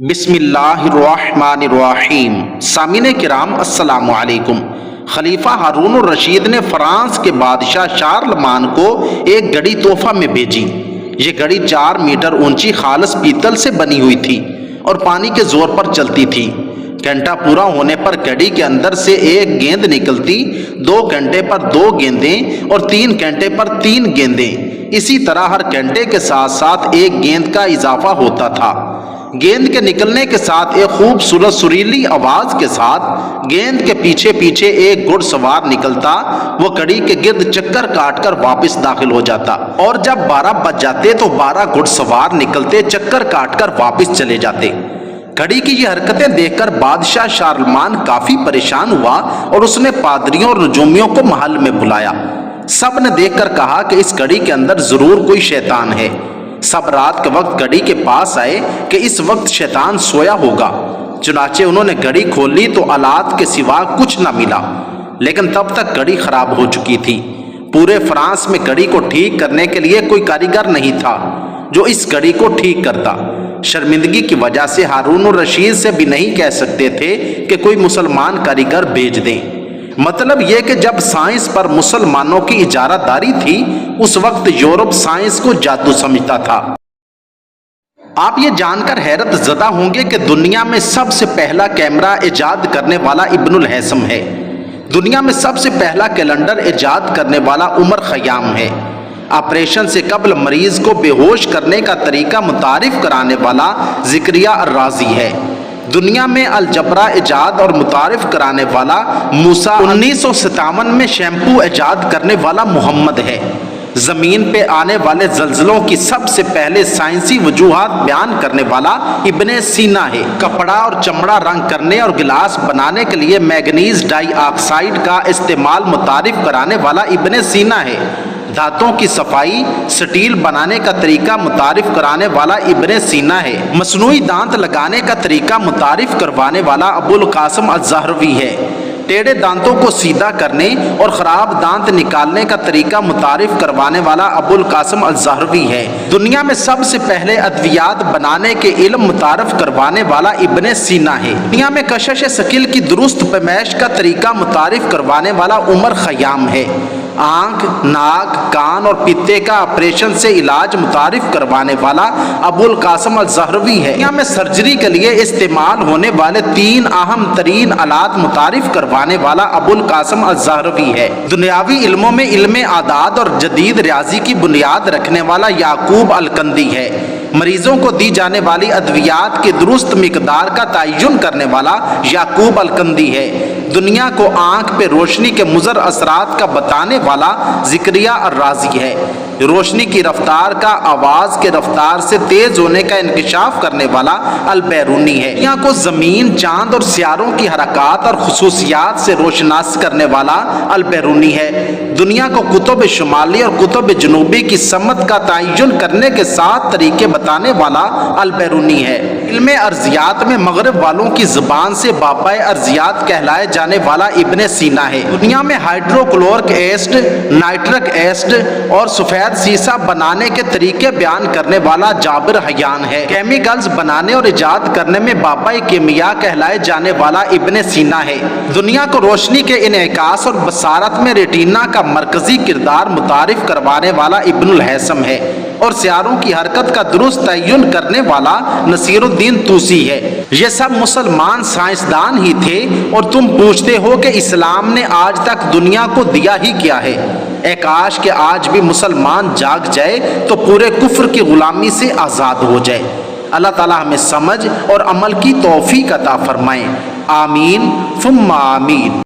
بسم اللہ الرحمن الرحیم۔ سامعین کرام السلام علیکم۔ خلیفہ ہارون الرشید نے فرانس کے بادشاہ شارلمان کو ایک گھڑی تحفہ میں بھیجی۔ یہ گھڑی 4 میٹر اونچی خالص پیتل سے بنی ہوئی تھی اور پانی کے زور پر چلتی تھی۔ گھنٹہ پورا ہونے پر گھڑی کے اندر سے ایک گیند نکلتی، 2 گھنٹے پر 2 گیندیں اور 3 گھنٹے پر 3 گیندیں۔ اسی طرح ہر گھنٹے کے ساتھ ساتھ ایک گیند کا اضافہ ہوتا تھا۔ گیند کے نکلنے کے ساتھ ایک خوبصورت سریلی آواز کے ساتھ گیند کے پیچھے پیچھے ایک گھڑ سوار نکلتا، وہ کڑی کے گرد چکر کاٹ کر واپس داخل ہو جاتا، اور جب 12 بج جاتے تو 12 گھڑ سوار نکلتے، چکر کاٹ کر واپس چلے جاتے۔ گھڑی کی یہ حرکتیں دیکھ کر بادشاہ شارلمان کافی پریشان ہوا اور اس نے پادریوں اور نجومیوں کو محل میں بلایا۔ سب نے دیکھ کر کہا کہ اس گھڑی کے اندر ضرور کوئی شیطان ہے۔ سب رات کے وقت گھڑی کے پاس آئے کہ اس وقت شیطان سویا ہوگا۔ چنانچہ انہوں نے گھڑی کھول لی تو آلات کے سوا کچھ نہ ملا، لیکن تب تک گھڑی خراب ہو چکی تھی۔ پورے فرانس میں گھڑی کو ٹھیک کرنے کے لیے کوئی کاریگر نہیں تھا جو اس گھڑی کو ٹھیک کرتا۔ شرمندگی کی وجہ سے ہارون الرشید سے بھی نہیں کہہ سکتے تھے کہ کوئی مسلمان کاریگر بھیج دیں۔ مطلب یہ کہ جب سائنس پر مسلمانوں کی اجارہ داری تھی، اس وقت یورپ سائنس کو جادو سمجھتا تھا۔ آپ یہ جان کر حیرت زدہ ہوں گے کہ دنیا میں سب سے پہلا کیمرہ ایجاد کرنے والا ابن الہیثم ہے۔ دنیا میں سب سے پہلا کیلنڈر ایجاد کرنے والا عمر خیام ہے۔ آپریشن سے قبل مریض کو بے ہوش کرنے کا طریقہ متعارف کرانے والا زکریا الرازی ہے۔ دنیا میں الجبرا ایجاد اور متعارف کرانے والا موسیٰ، 1957 میں شیمپو ایجاد کرنے والا محمد ہے۔ زمین پہ آنے والے زلزلوں کی سب سے پہلے سائنسی وجوہات بیان کرنے والا ابن سینا ہے۔ کپڑا اور چمڑا رنگ کرنے اور گلاس بنانے کے لیے مینگنیز ڈائی آکسائڈ کا استعمال متعارف کرانے والا ابن سینا ہے۔ دھاتوں کی صفائی، سٹیل بنانے کا طریقہ متعارف کرانے والا ابن سینا ہے۔ مصنوعی دانت لگانے کا طریقہ متعارف کروانے والا ابو القاسم الزہروی ہے۔ ٹیڑھے دانتوں کو سیدھا کرنے اور خراب دانت نکالنے کا طریقہ متعارف کروانے والا ابو القاسم الزہروی ہے۔ دنیا میں سب سے پہلے ادویات بنانے کے علم متعارف کروانے والا ابن سینا ہے۔ دنیا میں کشش ثقیل کی درست پیمائش کا طریقہ متعارف کروانے والا عمر خیام ہے۔ آنکھ، ناک، کان اور پتے کا آپریشن سے علاج متعارف کروانے والا ابو القاسم الزہروی ہے۔ دنیا میں سرجری کے لیے استعمال ہونے والے 3 اہم ترین آلات متعارف کروانے والا ابو القاسم الزہروی ہے۔ دنیاوی علموں میں علم اعداد اور جدید ریاضی کی بنیاد رکھنے والا یعقوب الکندی ہے۔ مریضوں کو دی جانے والی ادویات کی درست مقدار کا تعین کرنے والا یعقوب الکندی ہے۔ دنیا کو آنکھ پہ روشنی کے مضر اثرات کا بتانے والا زکریا الرازی ہے۔ روشنی کی رفتار کا آواز کے رفتار سے تیز ہونے کا انکشاف کرنے والا البیرونی ہے۔ دنیا کو زمین، چاند اور سیاروں کی حرکات اور خصوصیات سے روشناس کرنے والا البیرونی ہے۔ دنیا کو قطب شمالی اور قطب جنوبی کی سمت کا تعین کرنے کے 7 طریقے بتانے والا البیرونی ہے۔ علم ارضیات میں مغرب والوں کی زبان سے بابائے ارضیات کہلائے جانے والا ابن سینا ہے۔ دنیا میں ہائیڈروکلورک ایسڈ، نائٹرک ایسڈ اور سفید سیسا بنانے کے طریقے بیان کرنے والا جابر حیان ہے۔ کیمیکلز بنانے اور ایجاد کرنے میں بابائے کیمیا کہلائے جانے والا ابن سینا ہے۔ دنیا کو روشنی کے انعکاس اور بصارت میں ریٹینا کا مرکزی کردار متعارف کروانے والا ابن الہیثم ہے، اور سیاروں کی حرکت کا درست تعین کرنے والا نصیر الدین طوسی ہے۔ یہ سب مسلمان سائنسدان ہی تھے، اور تم پوچھتے ہو کہ اسلام نے آج تک دنیا کو دیا ہی کیا ہے؟ اے کاش کہ آج بھی مسلمان جاگ جائے تو پورے کفر کی غلامی سے آزاد ہو جائے۔ اللہ تعالی ہمیں سمجھ اور عمل کی توفیق عطا فرمائے۔ آمین ثم آمین۔